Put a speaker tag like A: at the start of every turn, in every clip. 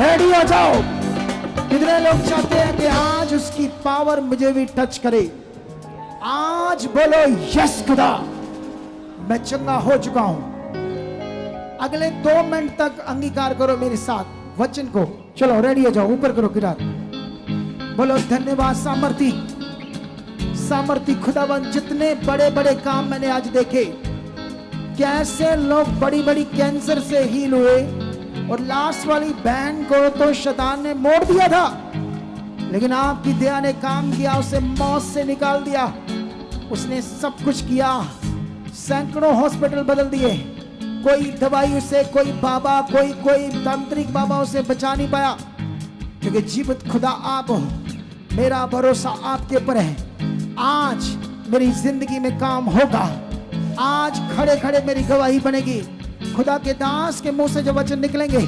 A: Ready हो जाओ। कितने लोग चाहते हैं कि आज उसकी पावर मुझे भी टच करे? आज बोलो यस खुदा, मैं चंगा हो चुका हूं। अगले 2 मिनट तक अंगीकार करो मेरे साथ वचन को। चलो रेडी हो जाओ, ऊपर करो किरार। बोलो धन्यवाद सामर्थी, सामर्थी खुदावन। जितने बड़े बड़े काम मैंने आज देखे, कैसे लोग बड़ी बड़ी कैंसर से हील हुए, और लास्ट वाली बहन को तो शैतान ने मोड़ दिया था, लेकिन आपकी दया ने काम किया, उसे मौत से निकाल दिया। उसने सब कुछ किया, सैकड़ों हॉस्पिटल बदल दिए, कोई दवाई उसे, कोई बाबा, कोई तांत्रिक बाबा उसे बचा नहीं पाया, क्योंकि जीवित खुदा आप हो। मेरा भरोसा आपके ऊपर है। आज मेरी जिंदगी में काम होगा, आज खड़े खड़े मेरी गवाही बनेगी। खुदा के दास के मुंह से जो वचन निकलेंगे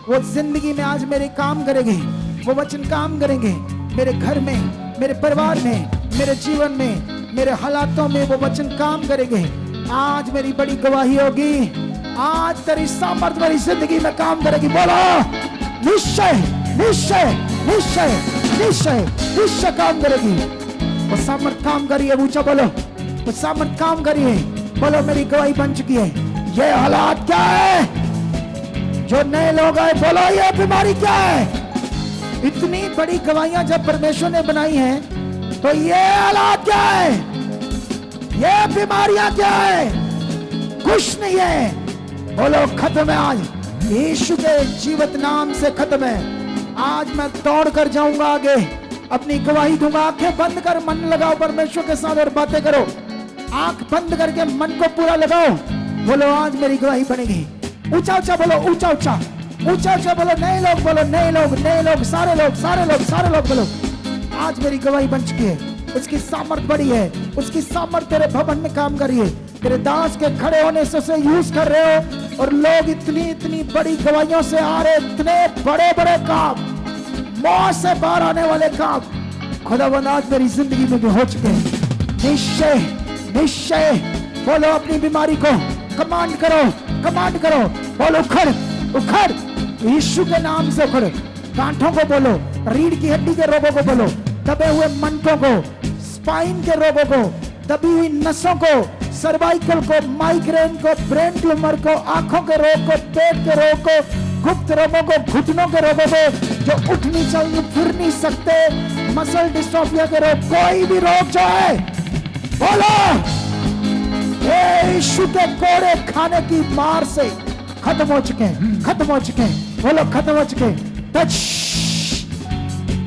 A: वो जिंदगी में आज मेरे काम करेंगे। वो वचन काम करेंगे मेरे घर में, मेरे परिवार में, मेरे जीवन में, मेरे हालातों में वो वचन काम करेंगे। आज मेरी बड़ी गवाही होगी। आज तेरी सामर्थ मेरी जिंदगी में काम करेगी। बोलो निश्चय निश्चय निश्चय निश्चय निश्चय काम करेगी। वो सामर्थ काम करिए, ऊंचा बोलो, वो सामर्थ काम करिए। बोलो मेरी गवाही बन चुकी है। ये हालात क्या है जो नए लोग आए, बोलो ये बीमारी क्या है? इतनी बड़ी गवाहियां जब परमेश्वर ने बनाई हैं, तो ये हालात क्या है, ये बीमारियां क्या है? कुछ नहीं है। बोलो खत्म है आज, यीशु के जीवित नाम से खत्म है। आज मैं दौड़ कर जाऊंगा आगे, अपनी गवाही दूंगा। आंखें बंद कर मन लगाओ परमेश्वर के साथ और बातें करो। आंख बंद करके मन को पूरा लगाओ। बोलो आज मेरी गवाही बनेगी। ऊंचा ऊंचा बोलो, ऊंचा ऊंचा ऊंचा ऊंचा बोलो। नए लोग बोलो, नए लोग, नए लोग, सारे लोग, सारे लोग, सारे लोग बोलो आज मेरी गवाही बन चुकी है। उसकी सामर्थ बड़ी है, उसकी सामर्थ तेरे भवन में काम कर रही है। तेरे दास के खड़े होने से उसे यूज कर रहे हो, और लोग इतनी इतनी बड़ी गवाहियों से आ रहे, इतने बड़े बड़े काम, मौत से बाहर आने वाले काम खुदावंद आज मेरी जिंदगी में भी हो चुके हैं। निश्चय निश्चय बोलो, अपनी बीमारी को कमांड करो, कमांड करो। बोलो उखड़ उखड़, यीशु के नाम से उखड़। गांठों को बोलो, रीढ़ की हड्डी के रोगों को बोलो, दबे हुए मनकों को, स्पाइन के रोगों को, दबी हुई नसों को, सर्वाइकल को, माइग्रेन को, ब्रेन ट्यूमर को, आंखों के रोग को, पेट के रोग को, गुप्त रोगों को, घुटनों के रोगों को, जो उठ नहीं चल फिर नहीं सकते, मसल डिस्ट्रोफिया के रोग, कोई भी रोग जो है बोलो यीशु के कोड़े खाने की मार से खत्म हो चुके हैं, खत्म हो चुके हैं। बोलो खत्म हो चुके हैं। Touch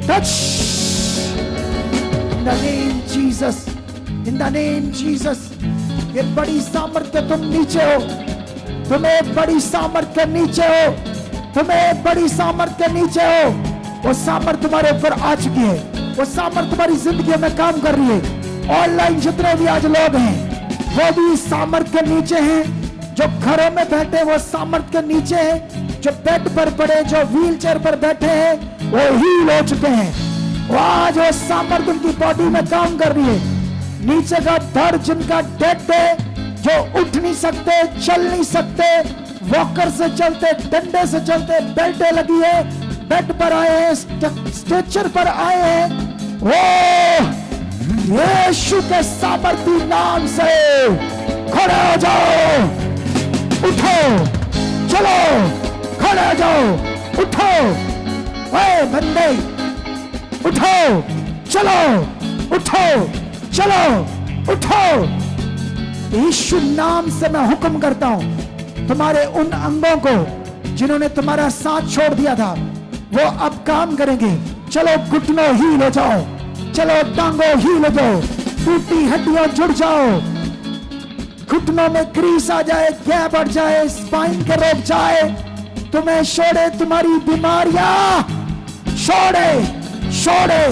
A: touch in the name Jesus, in the name Jesus. ये बड़ी सामर्थ के तुम नीचे हो, तुम्हें बड़ी सामर्थ के नीचे हो, तुम्हें बड़ी सामर्थ के नीचे हो। वो सामर्थ तुम्हारे ऊपर आ चुकी है, वो सामर्थ तुम्हारी जिंदगी में काम कर रही है। ऑनलाइन जितने भी आज लोग हैं वो भी सामर्थ के नीचे हैं। जो घरों में बैठे वो सामर्थ के नीचे हैं। जो बेड पर पड़े, जो व्हील चेयर पर बैठे हैं वो हील हो चुके हैं। वो आज वो सामर्थ उनकी बॉडी में काम कर रही है। नीचे का दर्द जिनका डेड है, जो उठ नहीं सकते, चल नहीं सकते, वॉकर से चलते, डंडे से चलते, बेल्टें लगी है, बेड पर आए हैं, स्ट्रेचर पर आए हैं, वो यीशु के सामर्थी नाम से खड़े हो जाओ, उठो, चलो, खड़े हो जाओ, उठो, ओए बंदे, उठो, चलो, उठो, चलो, उठो। यीशु नाम से मैं हुक्म करता हूं, तुम्हारे उन अंगों को जिन्होंने तुम्हारा साथ छोड़ दिया था, वो अब काम करेंगे। चलो घुटनों हील हो जाओ, चलो टांगों हील हो जाओ, टूटी हड्डियों जुड़ जाओ, घुटनों में ग्रीस आ जाए, गैप बढ़ जाए, स्पाइन के रोग जाए, तुम्हें छोड़े तुम्हारी बीमारियां, छोड़े छोड़े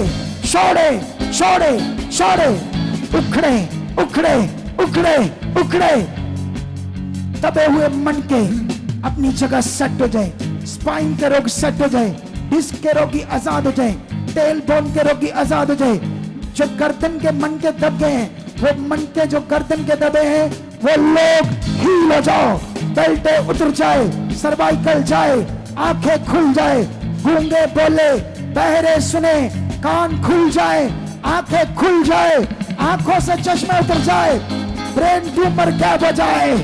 A: छोड़े छोड़े छोड़े, उखड़े उखड़े उखड़े उखड़े। दबे हुए मन के अपनी जगह सेट हो जाए, स्पाइन के रोग सेट हो जाए, डिस्क के रोगी आजाद हो जाए, टेल बोन के रोगी आजाद हो जाए। जो गर्दन के मन के दब गए हैं, वो मन के जो गर्दन के दबे हैं वो लोग हील हो जाओ, बेल्टे उतर जाए, सर्वाइकल जाए, आंखें खुल जाए, गूंगे बोले, बहरे सुने, कान खुल जाए, आंखें खुल जाए, आंखों से चश्मा उतर जाए, ब्रेन ट्यूमर गायब हो जाए।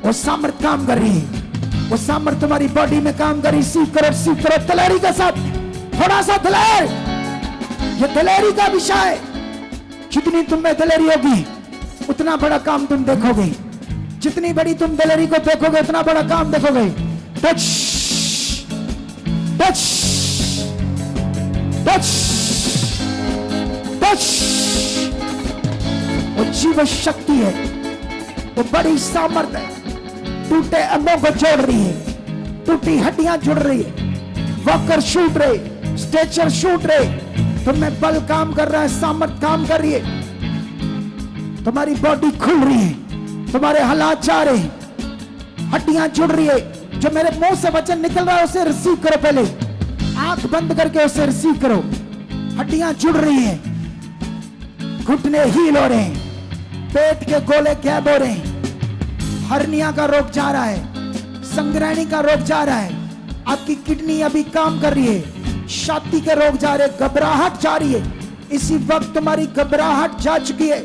A: वो सामर्थ काम कर रही है, वो सामर्थ तुम्हारी बॉडी में काम कर रही। सीख करो दिलेरी के साथ, थोड़ा सा दिलेर। ये दिलेरी का विषय है। जितनी तुम में दिलेरी होगी उतना बड़ा काम तुम देखोगे। जितनी बड़ी तुम दिलेरी को देखोगे उतना बड़ा काम देखोगे। Touch touch touch touch. वो जीव शक्ति है, वो बड़ी सामर्थ है। टूटे अंगों को जोड़ रही है, टूटी हड्डियां जुड़ रही है, वॉकर छूट रहे, स्ट्रेचर छूट रहे। तुम्हें बल काम कर रहा है, सामर्थ काम कर रही है। तुम्हारी बॉडी खुल रही है, तुम्हारे हालात जा रहे हैं, हड्डियां जुड़ रही है। जो मेरे मुंह से वचन निकल रहा है उसे रिसीव करो। पहले आंख बंद करके उसे रिसीव करो। हड्डियां जुड़ रही हैं, घुटने हील हो रहे हैं, पेट के गोले गैब हो रहे हैं, हर्निया का रोग जा रहा है, संग्रहणी का रोग जा रहा है, आपकी किडनी अभी काम कर रही है, छाती के रोग जा रहे, घबराहट जा रही है। इसी वक्त तुम्हारी घबराहट जा चुकी है,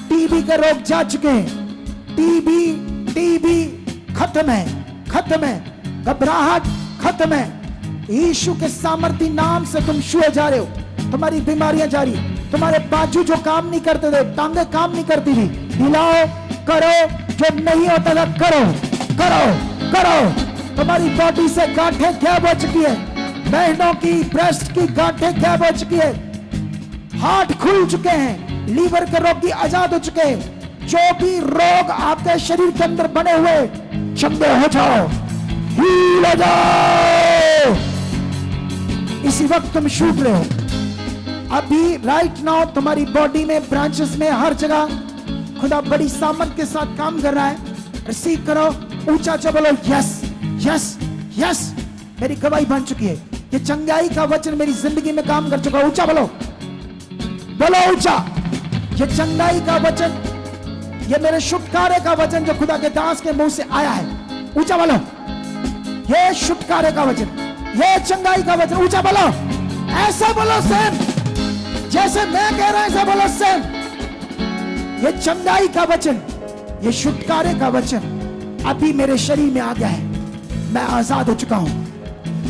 A: टीबी के रोग जा चुके हैं। टीबी खत्म है, खत्म है, घबराहट खत्म है। यीशु के सामर्थी नाम से तुम छुए जा रहे हो। तुम्हारी बीमारियां जा रही, तुम्हारे बाजू जो काम नहीं करते थे, टांगे काम नहीं करती थी, हिलाओ, करो। जो नहीं होता था करो करो करो। तुम्हारी बॉडी से गांठें गैब हो चुकी है, बहनों की ब्रेस्ट की गांठें गैब हो चुकी है, हार्ट खुल चुके हैं, लीवर के रोग की आजाद हो चुके हैं। जो भी रोग आपके शरीर के अंदर बने हुए चंगे हो जाओ, हील हो जाओ। इसी वक्त तुम छूट रहे हो। अभी राइट नाउ तुम्हारी बॉडी में, ब्रांचेस में, हर जगह खुदा बड़ी सामर्थ के साथ काम कर रहा है। रिसीव करो, ऊंचा ऊंचा बोलो, यस यस यस। मेरी गवाही बन चुकी है, ये चंगाई का वचन मेरी जिंदगी में काम कर चुका है। ऊंचा बोलो, बोलो ऊंचा। ये चंगाई का वचन, ये मेरे छुटकारे का वचन जो खुदा के दास के मुंह से आया है। ऊंचा बोलो, ये छुटकारे का वचन, ये चंगाई का वचन। ऊंचा बोलो, ऐसा बोलो सेम, जैसे मैं कह रहा हूं ऐसा बोलो सेम। ये चंगाई का वचन, ये छुटकारे का वचन अभी मेरे शरीर में आ गया है। मैं आजाद हो चुका हूं,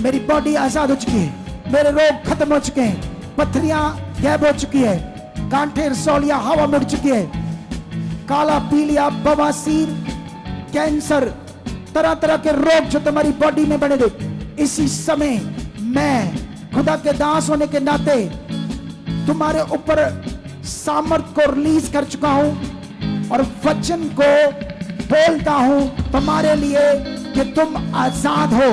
A: मेरी बॉडी आजाद हो चुकी है, मेरे रोग खत्म हो चुके हैं, पथरियां गैब हो चुकी है, गांठें रसौलियां हवा में उड़ चुकी है, काला पीलिया, बवासीर, कैंसर, तरह तरह के रोग जो तुम्हारी बॉडी में बने थे, इसी समय मैं खुदा के दास होने के नाते तुम्हारे ऊपर सामर्थ को रिलीज कर चुका हूं और वचन को बोलता हूं तुम्हारे लिए कि तुम आजाद हो।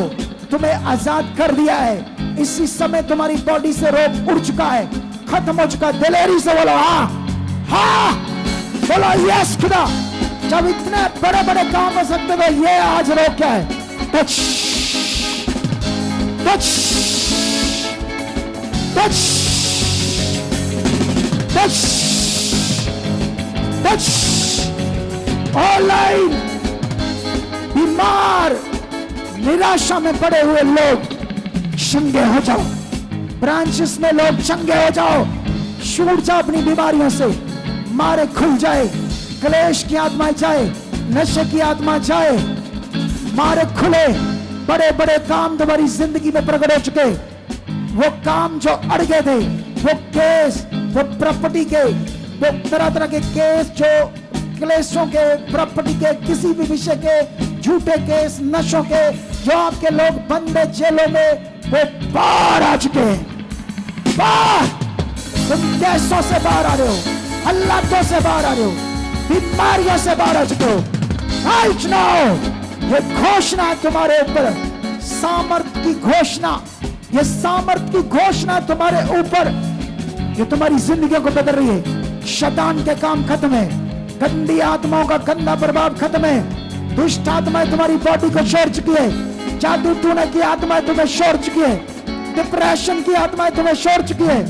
A: तुम्हें आजाद कर दिया है। इसी समय तुम्हारी बॉडी से रोग उड़ चुका है, खत्म हो चुका है। दिलेरी से बोलो हाँ हाँ, बोलो यस खुदा। जब इतने बड़े बड़े काम हो सकते थे, ये आज रोग क्या है? Touch touch touch touch touch. Online बीमार, निराशा में पड़े हुए लोग चंगे हो जाओ। ब्रांचेस में लोग चंगे हो जाओ, छूट जाओ अपनी बीमारियों से, मारे खुल जाए, क्लेश की आत्मा जाए, नशे की आत्मा जाए, मारे खुले। बड़े बड़े काम तुम्हारी जिंदगी में प्रकट हो चुके। वो काम जो अड़ गए थे, वो केस, वो प्रॉपर्टी के, वो तरह तरह के केस, जो क्लेशों के, प्रॉपर्टी के, किसी भी विषय के, झूठे केस, नशों के, जो आपके लोग बंद है जेलों में, वो बाहर आ चुके हैं। बाहर, तुम केसों से बाहर आ रहे हो, हालातों से बाहर आ रहे हो, बीमारियों से बाहर आ चुके हो। राइट नाउ ये घोषणा है तुम्हारे ऊपर, सामर्थ की घोषणा, ये सामर्थ की घोषणा तुम्हारे ऊपर, ये तुम्हारी जिंदगी को बदल रही है। शैतान के काम खत्म है, गंदी आत्माओं का गंदा प्रभाव खत्म है, दुष्ट आत्माएं तुम्हारी बॉडी को छोड़ चुकी है, जादू टूने की आत्माएं तुम्हें छोड़ चुकी है, डिप्रेशन की आत्माएं तुम्हें छोड़ चुकी है,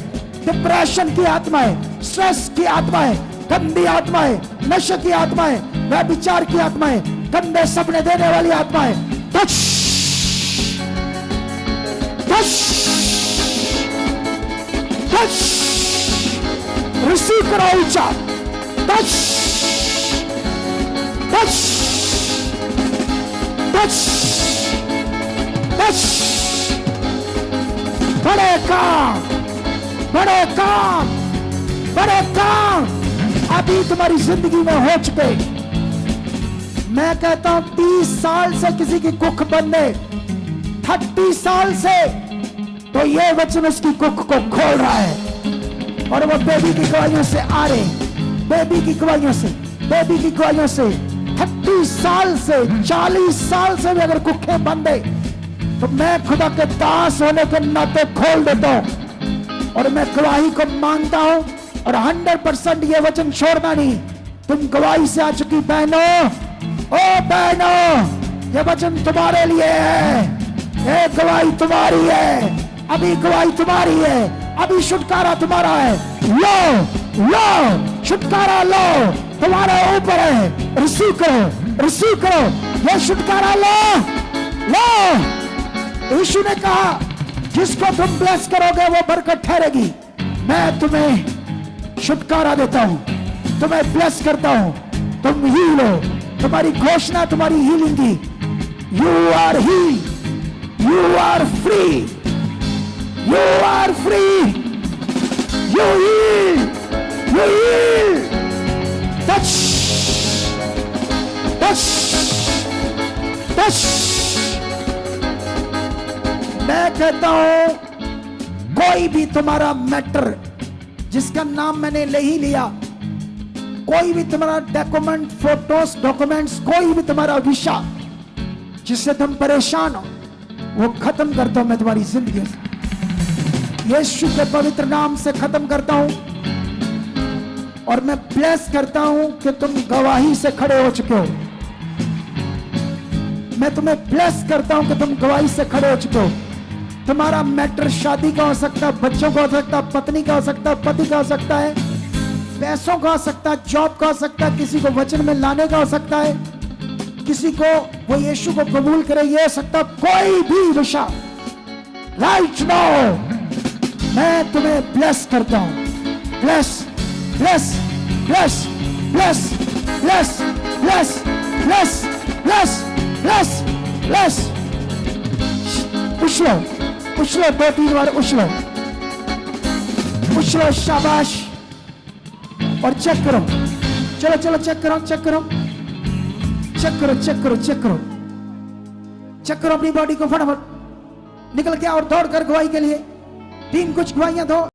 A: डिप्रेशन की आत्माएं, स्ट्रेस की आत्माएं, गंदी आत्माएं, नशे की आत्माएं, व्यभिचार की आत्माएं, गंदे सपने देने वाली आत्माएं, टच टच टच, रिसीव करो ऊंचा, टच टच टच टच। बड़े काम, बड़े काम, बड़े काम अभी तुम्हारी जिंदगी में हो चुके। मैं कहता हूं 30 साल से किसी की कुख बनने, 30 साल से, तो ये वचन उसकी कुख को खोल रहा है और वो बेबी की गवाहियों से आ रहे, बेबी की गवाहियों से, बेबी की गवाहियों से 30 साल से, 40 साल से भी अगर कुखें बंद है तो मैं खुदा के दास होने के नाते खोल देता हूं और मैं गवाही को मांगता हूं और 100% ये वचन छोड़ना नहीं। तुम गवाही से आ चुकी बहनों, ओ बहनों, ये वचन तुम्हारे लिए है, ये गवाही तुम्हारी है, अभी गवाही तुम्हारी है, अभी छुटकारा तुम्हारा है। लो लो, छुटकारा लो, तुम्हारे ऊपर है, रिसीव करो, रिसीव करो, ये छुटकारा लो लो। यीशु ने कहा जिसको तुम ब्लेस करोगे वो बरकत ठहरेगी। मैं तुम्हें छुटकारा देता हूं, तुम्हें ब्लेस करता हूं, तुम हील हो, तुम्हारी घोषणा तुम्हारी हीलिंग की। You are heal, you are free, you are free, you heal, you heal. Touch touch touch. मैं कहता हूं कोई भी तुम्हारा मैटर जिसका नाम मैंने ले ही लिया, कोई भी तुम्हारा डॉक्यूमेंट, फोटोज, डॉक्यूमेंट्स, कोई भी तुम्हारा विषय जिससे तुम परेशान हो, वो खत्म करता हूं मैं तुम्हारी जिंदगी से, यीशु के पवित्र नाम से खत्म करता हूं। और मैं ब्लेस करता हूं कि तुम गवाही से खड़े हो चुके हो। मैं तुम्हें ब्लेस करता हूं कि तुम गवाही से खड़े हो चुके हो। तुम्हारा मैटर शादी का हो सकता है, बच्चों का हो सकता है, पत्नी का हो सकता है, पति का हो सकता है, पैसों का हो सकता है, जॉब का हो सकता है, किसी को वचन में लाने का हो सकता है, किसी को वो यीशु को कबूल करे, ये हो सकता है, कोई भी विषय। राइट नाउ मैं तुम्हें ब्लेस करता हूं। Bless bless bless bless bless bless bless bless bless bless. उछलो उछलो, 2-3 बार उछलो उछलो, शाबाश। और चेक करो, चलो चलो चेक करो, चेक करो, चेक करो, चेक करो, चेक करो, चेक करो अपनी बॉडी को। फटाफट निकल के और दौड़ कर गवाही के लिए। 3 कुछ गवाहियां दो।